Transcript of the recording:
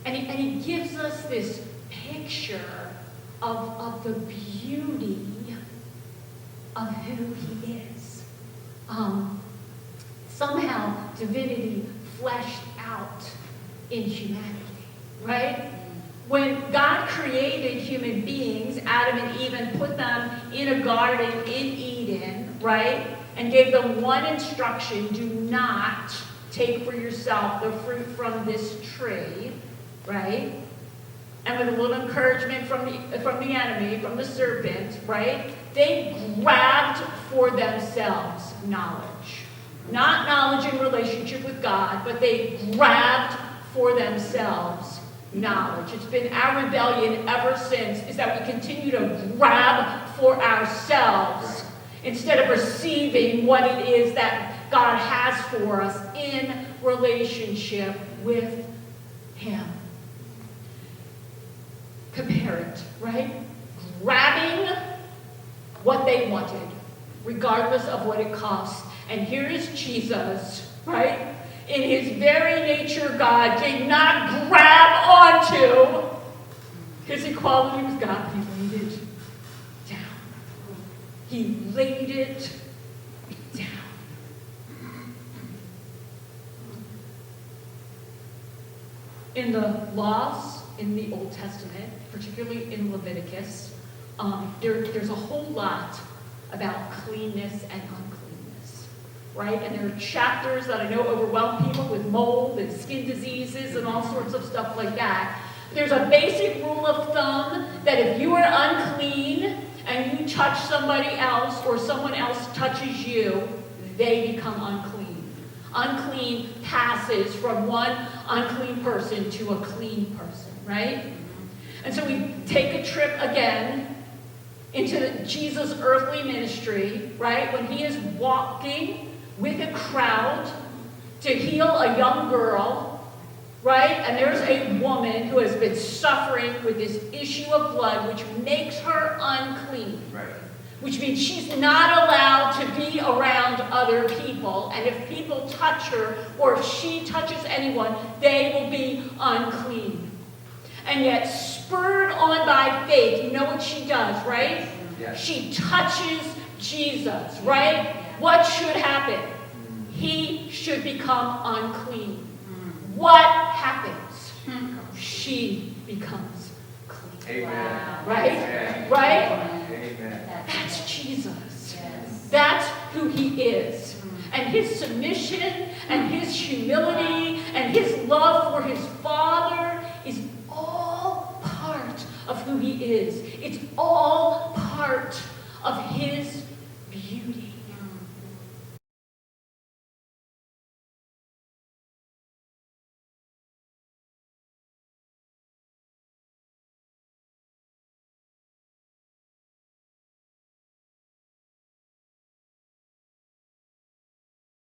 And he gives us this picture of the beauty of who he is. Somehow divinity fleshed out in humanity, right? When God created human beings, Adam and Eve, and put them in a garden in Eden, right? And gave them one instruction: do not take for yourself the fruit from this tree, right? And with a little encouragement from the enemy, from the serpent, right? They grabbed for themselves knowledge. Not knowledge in relationship with God, but they grabbed for themselves knowledge. It's been our rebellion ever since, is that we continue to grab for ourselves instead of receiving what it is that God has for us in relationship with him. Compare it, right? Grabbing what they wanted, regardless of what it costs. And here is Jesus, right? In his very nature, God did not grab onto his equality with God. He laid it down. He laid it down. In the laws in the Old Testament, particularly in Leviticus, there's a whole lot about cleanness and uncleanness, right? And there are chapters that I know overwhelm people with mold and skin diseases and all sorts of stuff like that. There's a basic rule of thumb that if you are unclean and you touch somebody else or someone else touches you, they become unclean. Unclean passes from one unclean person to a clean person, right? And so we take a trip again into Jesus' earthly ministry, right? When he is walking with a crowd to heal a young girl, right? And there's a woman who has been suffering with this issue of blood, which makes her unclean. Right. Which means she's not allowed to be around other people. And if people touch her, or if she touches anyone, they will be unclean. And yet, spurred on by faith, you know what she does, right? Yes. She touches Jesus, right? What should happen? He should become unclean. What happens? She becomes clean. Amen. Right? Amen. Right? Amen. That's Jesus. Yes. That's who he is. And his submission and his humility and his love for his Father is all part of who he is. It's all part of his beauty.